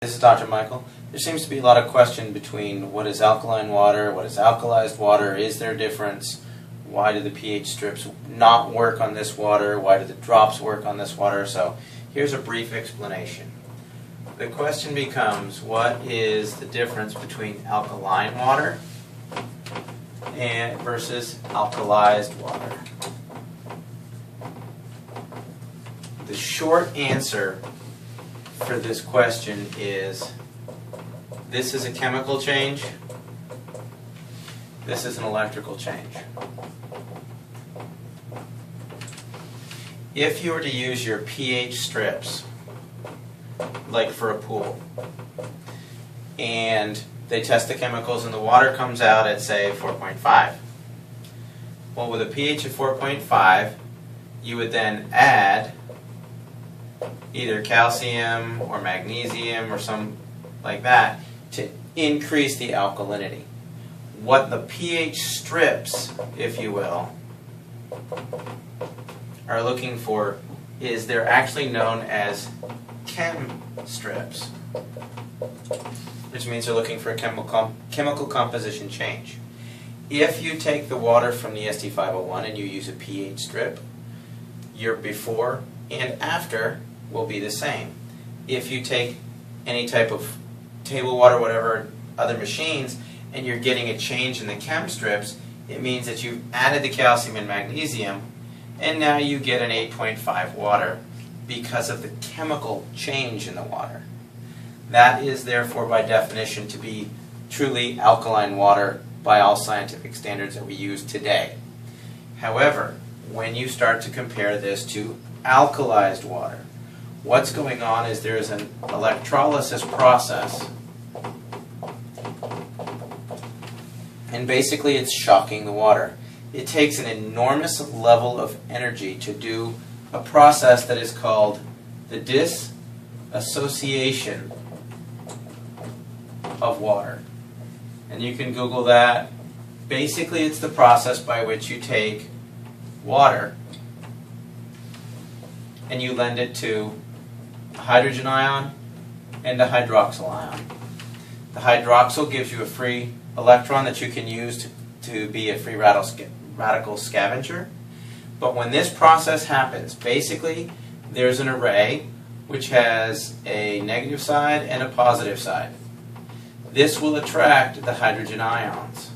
This is Dr. Michael. There seems to be a lot of question between what is alkaline water, what is alkalized water, is there a difference, why do the pH strips not work on this water, why do the drops work on this water. So here's a brief explanation. The question becomes, what is the difference between alkaline water versus alkalized water? The short answer for this question is this is a chemical change, this is an electrical change. If you were to use your pH strips, like for a pool, and they test the chemicals and the water comes out at, say, 4.5. Well, with a pH of 4.5, you would then add either calcium or magnesium or some like that to increase the alkalinity. What the pH strips, if you will, are looking for is they're actually known as chem strips, which means they're looking for a chemical composition change. If you take the water from the SD501 and you use a pH strip, your before and after will be the same. If you take any type of table water, whatever other machines, and you're getting a change in the chem strips, it means that you've added the calcium and magnesium, and now you get an 8.5 water because of the chemical change in the water. That is therefore by definition to be truly alkaline water by all scientific standards that we use today. However, when you start to compare this to alkalized water, what's going on is there's an electrolysis process, and basically it's shocking the water. It takes an enormous level of energy to do a process that is called the dissociation of water. And you can Google that. Basically, it's the process by which you take water and you lend it to a hydrogen ion and a hydroxyl ion. The hydroxyl gives you a free electron that you can use to be a free radical scavenger. But when this process happens, basically there's an array which has a negative side and a positive side. This will attract the hydrogen ions.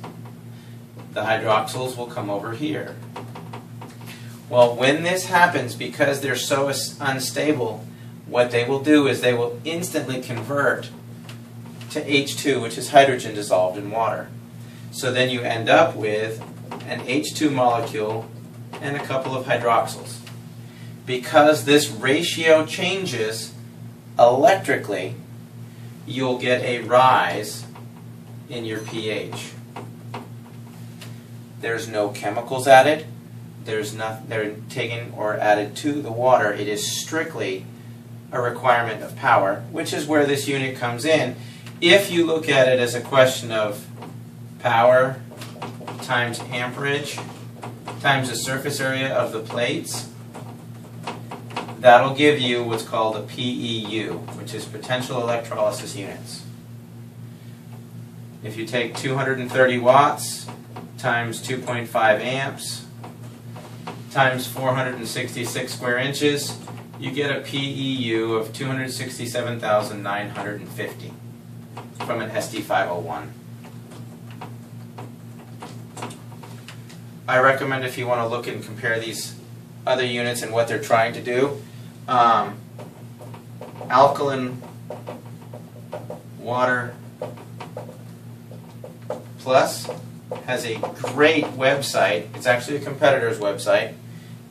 The hydroxyls will come over here. Well, when this happens, because they're so unstable, what they will do is they will instantly convert to H2, which is hydrogen dissolved in water. So then you end up with an H2 molecule and a couple of hydroxyls. Because this ratio changes electrically, you'll get a rise in your pH. There's no chemicals added. There's nothing they're taken or added to the water. It is strictly a requirement of power, which is where this unit comes in. If you look at it as a question of power times amperage times the surface area of the plates, that'll give you what's called a PEU, which is potential electrolysis units. If you take 230 watts times 2.5 amps times 466 square inches, you get a PEU of 267,950 from an SD501. I recommend, if you want to look and compare these other units and what they're trying to do, Alkaline Water Plus has a great website. It's actually a competitor's website,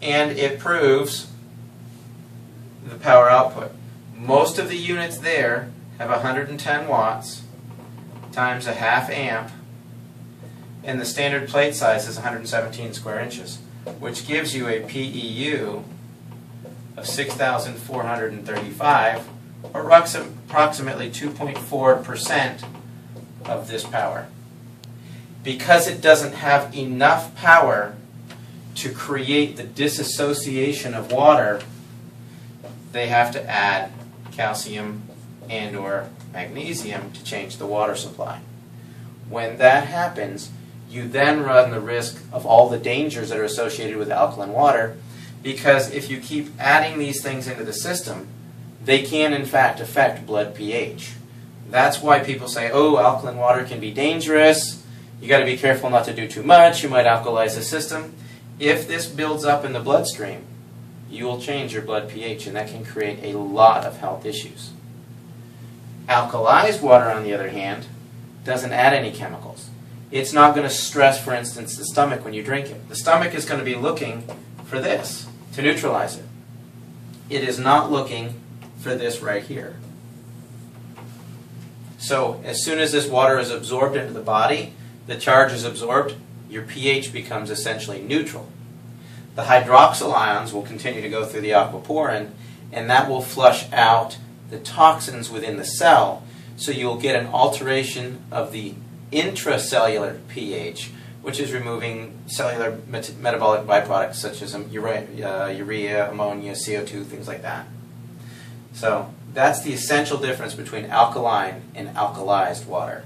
and it proves the power output. Most of the units there have 110 watts times a half amp, and the standard plate size is 117 square inches, which gives you a PEU of 6,435, or approximately 2.4% of this power. Because it doesn't have enough power to create the dissociation of water, they have to add calcium and or magnesium to change the water supply. When that happens, you then run the risk of all the dangers that are associated with alkaline water, because if you keep adding these things into the system, they can in fact affect blood pH. That's why people say, oh, alkaline water can be dangerous, you got to be careful not to do too much, you might alkalize the system. If this builds up in the bloodstream, you will change your blood pH, and that can create a lot of health issues. Alkalized water, on the other hand, doesn't add any chemicals. It's not going to stress, for instance, the stomach when you drink it. The stomach is going to be looking for this to neutralize it. It is not looking for this right here. So as soon as this water is absorbed into the body, the charge is absorbed, your pH becomes essentially neutral. The hydroxyl ions will continue to go through the aquaporin, and that will flush out the toxins within the cell, so you'll get an alteration of the intracellular pH, which is removing cellular metabolic byproducts such as urea, ammonia, CO2, things like that. So that's the essential difference between alkaline and alkalized water.